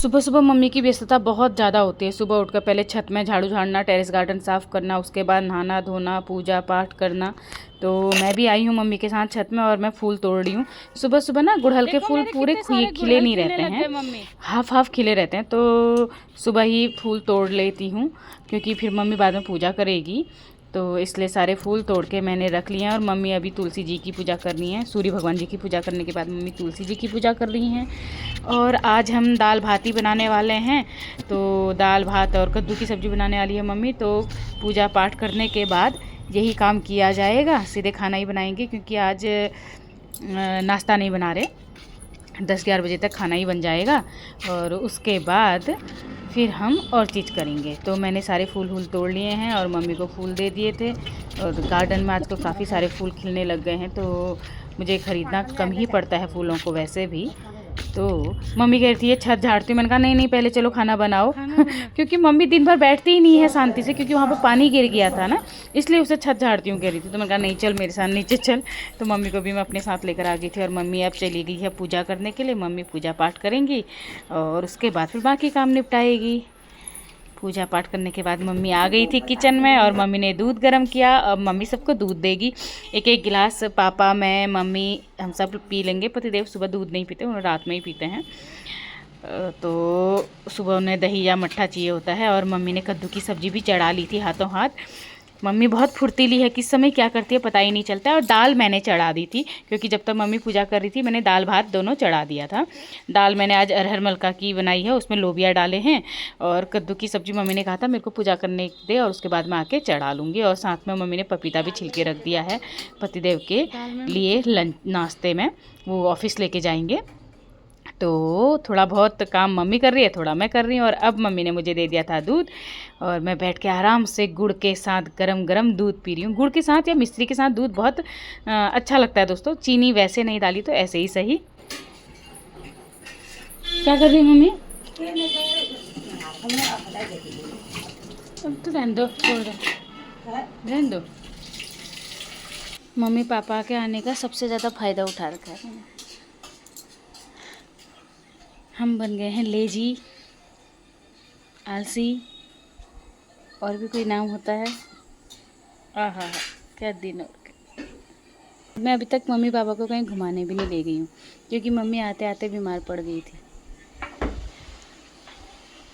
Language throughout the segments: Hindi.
सुबह सुबह मम्मी की व्यस्तता बहुत ज़्यादा होती है। सुबह उठकर पहले छत में झाड़ू झाड़ना, टेरेस गार्डन साफ़ करना, उसके बाद नहाना धोना, पूजा पाठ करना। तो मैं भी आई हूँ मम्मी के साथ छत में और मैं फूल तोड़ रही हूँ। सुबह सुबह ना गुड़हल के फूल पूरे खिले नहीं रहते हैं, हाफ हाफ खिले रहते हैं, तो सुबह ही फूल तोड़ लेती हूँ क्योंकि फिर मम्मी बाद में पूजा करेगी। तो इसलिए सारे फूल तोड़ के मैंने रख लिए हैं। और मम्मी अभी तुलसी जी की पूजा करनी है। सूर्य भगवान जी की पूजा करने के बाद मम्मी तुलसी जी की पूजा कर रही हैं। और आज हम दाल भात ही बनाने वाले हैं। तो दाल भात और कद्दू की सब्ज़ी बनाने वाली है मम्मी। तो पूजा पाठ करने के बाद यही काम किया जाएगा, सीधे खाना ही बनाएंगे क्योंकि आज नाश्ता नहीं बना रहे। 10-11 बजे तक खाना ही बन जाएगा और उसके बाद फिर हम और चीज़ करेंगे। तो मैंने सारे फूल तोड़ लिए हैं और मम्मी को फूल दे दिए थे। और गार्डन में आज तो काफ़ी सारे फूल खिलने लग गए हैं, तो मुझे ख़रीदना कम ही पड़ता है फूलों को वैसे भी। तो मम्मी कह रही थी ये छत झाड़ती हूँ। मैंने कहा नहीं नहीं, पहले चलो खाना बनाओ क्योंकि मम्मी दिन भर बैठती ही नहीं है शांति से, क्योंकि वहाँ पर पानी गिर गया था ना, इसलिए उसे छत झाड़ती हूँ कह रही थी। तो मैंने कहा नहीं चल मेरे साथ नीचे चल। तो मम्मी को भी मैं अपने साथ लेकर आ गई थी और मम्मी अब चली गई है पूजा करने के लिए। मम्मी पूजा पाठ करेंगी और उसके बाद फिर बाकी काम निपटाएगी। पूजा पाठ करने के बाद मम्मी आ गई थी किचन में और मम्मी ने दूध गर्म किया। अब मम्मी सबको दूध देगी, एक एक गिलास। पापा, मैं, मम्मी, हम सब पी लेंगे। पतिदेव सुबह दूध नहीं पीते, उन्हें रात में ही पीते हैं। तो सुबह उन्हें दही या मट्ठा चाहिए होता है। और मम्मी ने कद्दू की सब्ज़ी भी चढ़ा ली थी हाथों हाथ। मम्मी बहुत फुर्तीली है, किस समय क्या करती है पता ही नहीं चलता है। और दाल मैंने चढ़ा दी थी क्योंकि जब तक मम्मी पूजा कर रही थी मैंने दाल भात दोनों चढ़ा दिया था। दाल मैंने आज अरहर मलका की बनाई है, उसमें लोबिया डाले हैं। और कद्दू की सब्ज़ी मम्मी ने कहा था मेरे को पूजा करने दे और उसके बाद मैं आके चढ़ा लूँगी। और साथ में मम्मी ने पपीता भी छिल के रख दिया है पतिदेव के लिए लंच नाश्ते में, वो ऑफिस लेके जाएंगे। तो थोड़ा बहुत काम मम्मी कर रही है, थोड़ा मैं कर रही हूँ। और अब मम्मी ने मुझे दे दिया था दूध और मैं बैठ के आराम से गुड़ के साथ गरम गरम दूध पी रही हूँ। गुड़ के साथ या मिश्री के साथ दूध बहुत अच्छा लगता है दोस्तों। चीनी वैसे नहीं डाली तो ऐसे ही सही। क्या कर रही है मम्मी? अब तो रहने दो, छोड़ दो, रहने दो। मम्मी पापा के आने का सबसे ज़्यादा फ़ायदा उठा रखा है। हम बन गए हैं लेजी, आलसी, और भी कोई नाम होता है। आहा क्या दिन हो गए। मैं अभी तक मम्मी पापा को कहीं घुमाने भी नहीं ले गई हूँ क्योंकि मम्मी आते आते बीमार पड़ गई थी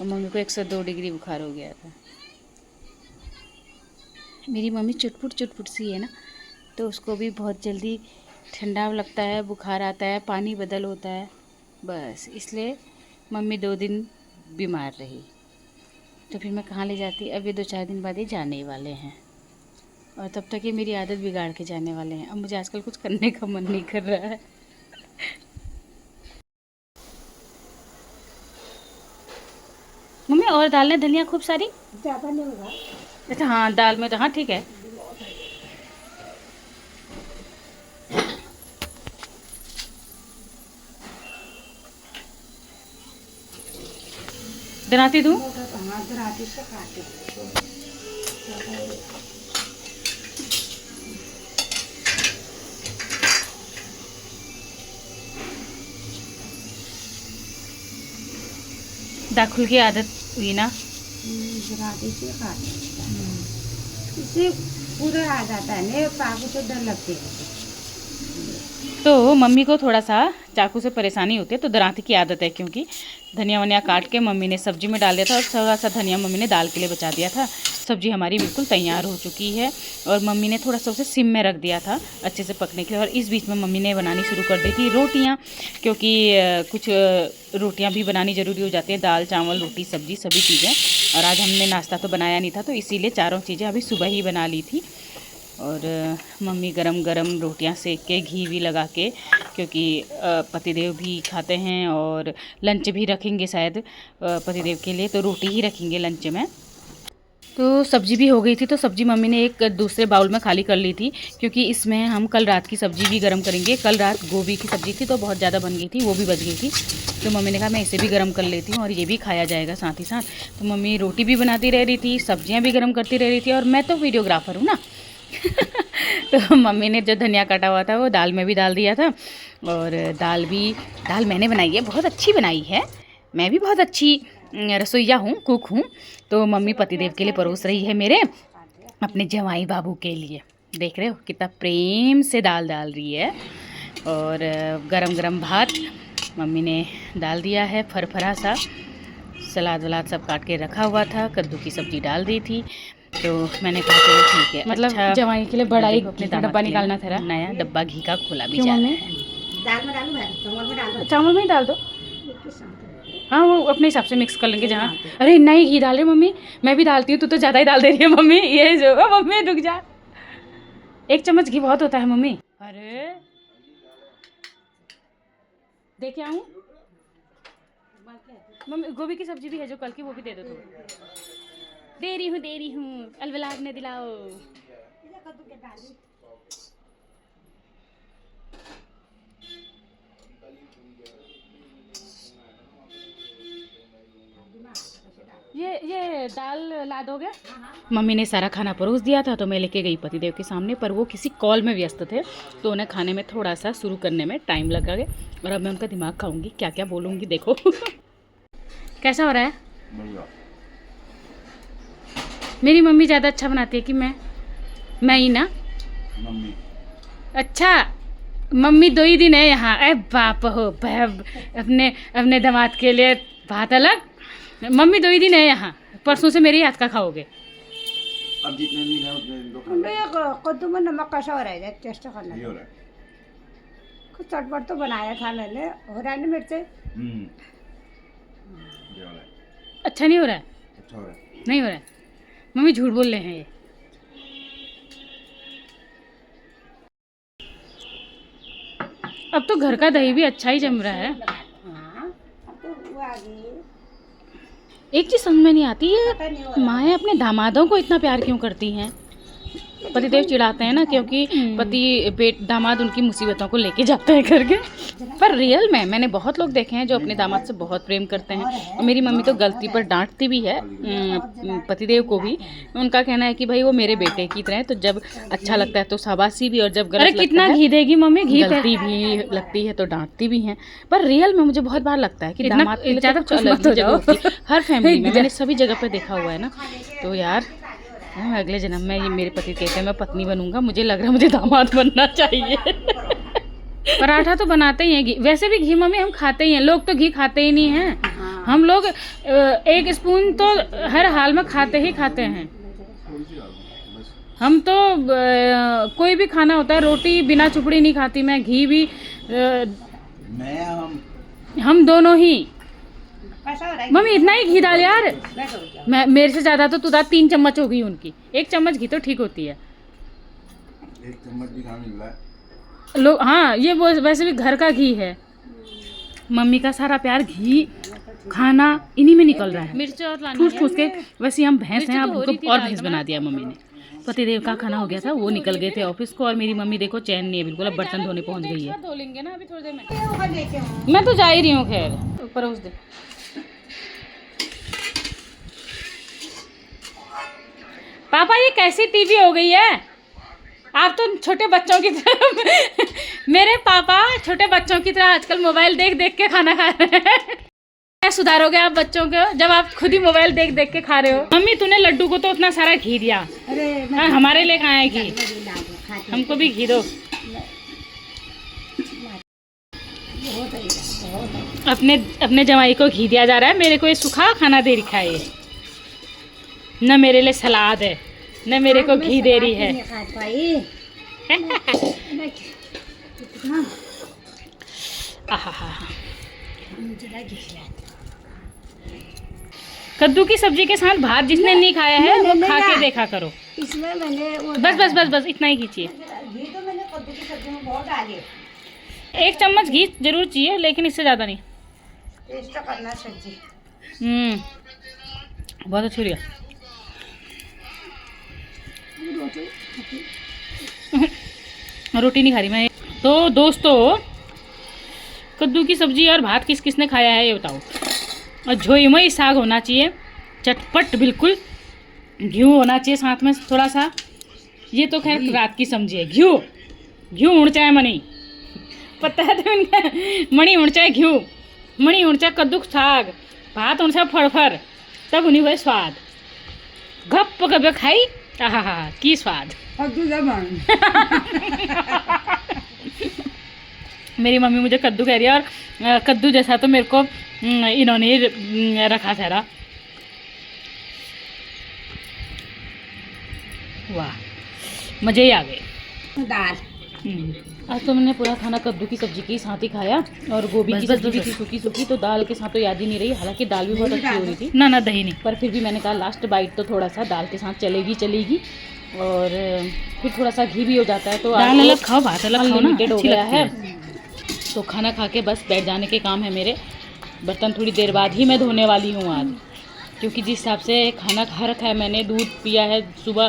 और मम्मी को 102 डिग्री बुखार हो गया था। मेरी मम्मी चुटपुट सी है ना, तो उसको भी बहुत जल्दी ठंडा लगता है, बुखार आता है, पानी बदल होता है, बस इसलिए मम्मी 2 दिन बीमार रही। तो फिर मैं कहाँ ले जाती। अब ये 2-4 दिन बाद ही जाने वाले हैं और तब तक ये मेरी आदत बिगाड़ के जाने वाले हैं। अब मुझे आजकल कुछ करने का मन नहीं कर रहा है। मम्मी और डालने धनिया खूब सारी, ज़्यादा नहीं होगा। अच्छा हाँ दाल में तो हाँ ठीक है। दराती दूँ? हाँ दराती से काटे। दाखुल की आदत हुई ना, दराती से काटे। इससे पूरा आ जाता है ना, पाकू से डर लगती है। तो मम्मी को थोड़ा सा चाकू से परेशानी होती है, तो दराती की आदत है क्योंकि धनिया वनिया काट के मम्मी ने सब्जी में डाल दिया था और थोड़ा सा धनिया मम्मी ने दाल के लिए बचा दिया था। सब्जी हमारी बिल्कुल तैयार हो चुकी है और मम्मी ने थोड़ा सा उसे सिम में रख दिया था अच्छे से पकने के लिए। और इस बीच में मम्मी ने बनानी शुरू कर दी थी रोटियाँ, क्योंकि कुछ रोटियाँ भी बनानी ज़रूरी हो जाती है, दाल चावल रोटी सब्जी सभी चीज़ें। और आज हमने नाश्ता तो बनाया नहीं था, तो इसीलिए चारों चीज़ें अभी सुबह ही बना ली थी। और मम्मी गरम गरम रोटियां सेक के घी भी लगा के, क्योंकि पतिदेव भी खाते हैं और लंच भी रखेंगे शायद पतिदेव के लिए, तो रोटी ही रखेंगे लंच में। तो सब्ज़ी भी हो गई थी, तो सब्ज़ी मम्मी ने एक दूसरे बाउल में खाली कर ली थी क्योंकि इसमें हम कल रात की सब्ज़ी भी गर्म करेंगे। कल रात गोभी की सब्ज़ी थी तो बहुत ज़्यादा बन गई थी, वो भी बच गई थी। तो मम्मी ने कहा मैं इसे भी गर्म कर लेती हूँ और ये भी खाया जाएगा साथ ही साथ। तो मम्मी रोटी भी बनाती रह रही थी, सब्जियाँ भी गर्म करती रह रही थी और मैं तो वीडियोग्राफर हूँ ना तो मम्मी ने जो धनिया काटा हुआ था वो दाल में भी डाल दिया था। और दाल मैंने बनाई है, बहुत अच्छी बनाई है। मैं भी बहुत अच्छी रसोइया हूँ, कुक हूँ। तो मम्मी पतिदेव के लिए परोस रही है मेरे अपने जवाई बाबू के लिए। देख रहे हो कितना प्रेम से दाल डाल रही है। और गरम गरम भात मम्मी ने डाल दिया है, फरफरा सा। सलाद वलाद सब काट के रखा हुआ था, कद्दू की सब्जी डाल दी थी। तो मैंने कहा चलो ठीक है। मतलब अच्छा, जवाई के लिए बड़ा एक डब्बा निकालना था, नया डब्बा घी का खोला भी जा रहा है। दाल में डालूं, चावल में डाल दो। चावल में ही डाल दो, हाँ वो अपने हिसाब से मिक्स कर लेंगे जहाँ। अरे इतना ही घी डाल रहे मम्मी, मैं भी डालती हूँ, तू तो ज़्यादा ही डाल दे रही है मम्मी। ये जो मम्मी रुक जा, 1 चम्मच घी बहुत होता है मम्मी। अरे देख आऊँ मम्मी, गोभी की सब्जी भी है जो कल की, वो भी दे दो। तो दे रही हूँ अलवलाग ने दिलाओ। ये दाल ला दोगे? मम्मी ने सारा खाना परोस दिया था तो मैं लेके गई पतिदेव के सामने, पर वो किसी कॉल में व्यस्त थे तो उन्हें खाने में थोड़ा सा शुरू करने में टाइम लगा गया। और अब मैं उनका दिमाग खाऊंगी, क्या क्या बोलूँगी देखो। कैसा हो रहा है? मेरी मम्मी ज़्यादा अच्छा बनाती है कि मैं ही ना मम्मी? अच्छा मम्मी 2 ही दिन है यहाँ। अरे बाप हो, अपने दामाद के लिए बात अलग। मम्मी 2 ही दिन है यहाँ, परसों से मेरे हाथ का खाओगे। अब जितने दिन है उतने दिन तो कद्दू में नमक कैसा हो रहा है, टेस्ट करना नहीं हो रहा है। कुछ चटपट तो बनाया था मैंने, हो रहा है ना मिर्चे? ये हो रहा है। अच्छा नहीं हो रहा है? अच्छा हो रहा है। नहीं हो रहा है? मम्मी झूठ बोल रहे हैं ये। अब तो घर का दही भी अच्छा ही जम रहा है। हाँ, अब तो वो आ गई। एक चीज़ समझ में नहीं आती है, माएँ अपने दामादों को इतना प्यार क्यों करती हैं? पतिदेव चिढ़ाते हैं ना क्योंकि दामाद उनकी मुसीबतों को लेके जाते हैं करके। पर रियल में मैंने बहुत लोग देखे हैं जो अपने दामाद से बहुत प्रेम करते हैं। और मेरी मम्मी तो गलती पर डांटती भी है पतिदेव को भी। उनका कहना है कि भाई वो मेरे बेटे की तरह है, तो जब अच्छा लगता है तो शाबाशी भी, और जब गलत लगता है कितना घी देगी मम्मी, घी गलती भी लगती है तो डांटती भी हैं। पर रियल में मुझे बहुत बार लगता है कि दामाद के लिए ज़्यादा कुछ अलग जगह होती है हर फैमिली में। मैंने सभी जगह पर देखा हुआ है ना। तो यार अगले जन्म में ये मेरे पति कहते हैं मैं पत्नी बनूंगा, मुझे लग रहा है मुझे दामाद बनना चाहिए। पराठा तो बनाते ही हैं घी, वैसे भी घी मम्मी हम खाते ही हैं। लोग तो घी खाते ही नहीं हैं, हम लोग 1 स्पून तो हर हाल में खाते ही खाते हैं। हम तो कोई भी खाना होता है, रोटी बिना चुपड़ी नहीं खाती मैं, घी भी हम दोनों ही। मम्मी इतना ही घी डाल यार, मैं मेरे से ज़्यादा तो तू 3 चम्मच हो गई उनकी। 1 चम्मच घी तो ठीक होती है। 1 चम्मच भी कहाँ मिल रहा है लोग, हाँ ये वो वैसे भी घर का घी है। मम्मी का सारा प्यार घी खाना इन्हीं में निकल रहा है, मिर्च और ठूस ठूस के। वैसे हम भैंस हैं, अब उनको और भैंस बना दिया मम्मी ने। पतिदेव का खाना हो गया था, वो निकल गए थे ऑफिस को, और मेरी मम्मी देखो चैन नहीं है बिल्कुल, अब बर्तन धोने पहुंच गई है। धो लेंगे ना अभी थोड़ी देर में, मैं तो जा ही रही हूँ। खैर ऊपर उस दिन पापा ये कैसी टीवी हो गई है? आप तो छोटे बच्चों की तरह मेरे पापा छोटे बच्चों की तरह आजकल मोबाइल देख देख के खाना खा रहे हैं। क्या सुधारोगे आप बच्चों को जब आप खुद ही मोबाइल देख देख के खा रहे हो? मम्मी तूने लड्डू को तो उतना सारा घी दिया, अरे हमारे लिए कहाँ है घी? हमको भी घी दो। अपने जवाई को घी दिया जा रहा है, मेरे को ये सूखा खाना दे रखा है। न मेरे लिए सलाद है, न मेरे को घी दे रही है। कद्दू की सब्जी के साथ भात जिसने नहीं खाया है वो खा के देखा करो। इसमें मैंने बस इतना ही घी चाहिए। घी तो मैंने कद्दू की सब्जी में बहुत डाली। 1 चम्मच घी जरूर चाहिए, लेकिन इससे ज़्यादा नहीं। टेस्ट करना सब्जी। बहुत अच्छी लगी। रोटी नहीं खा रही मैं। तो दोस्तों कद्दू की सब्जी और भात किस किसने खाया है ये बताओ। और झोईमई साग होना चाहिए, चटपट बिल्कुल, घी होना चाहिए साथ में थोड़ा सा। ये तो खैर रात की सब्जी है। घी उड़ चाहे मनी, पता है तो इनका मणि उड़ चाहे घी, मणि उनचा कद्दू साग भात उनसा फड़फड़ तब उन्हीं हुए स्वाद गप गप खाई आहा की स्वाद। कद्दू जबान मेरी मम्मी मुझे कद्दू कह रही है और कद्दू जैसा तो मेरे को इन्होंने ही रखा ठहरा। वाह मज़े ही आ गए। दाल आज तो मैंने पूरा खाना कद्दू की सब्जी के साथ ही खाया और गोभी की सब्जी भी थी सूखी सूखी, तो दाल के साथ तो याद ही नहीं रही। हालांकि दाल भी बहुत अच्छी हो रही थी। ना दही नहीं, पर फिर भी मैंने कहा लास्ट बाइट तो थोड़ा सा दाल के साथ चलेगी और फिर थोड़ा सा घी भी हो जाता है तो दाल अलग खाओ भात अलग खाओ ना, अनलिमिटेड हो अच्छी गया लगती है। तो खाना खा के बस बैठ जाने के काम है मेरे। बर्तन थोड़ी देर बाद ही मैं धोने वाली हूँ आज, क्योंकि जिस हिसाब से खाना खा रखा है मैंने, दूध पिया है सुबह,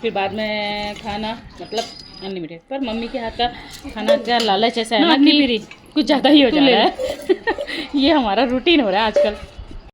फिर बाद में खाना मतलब अनलिमिटेड। पर मम्मी के हाथ का खाना का लालच ऐसा है ना कि कुछ ज़्यादा ही हो जा रहा है। ये हमारा रूटीन हो रहा है आजकल।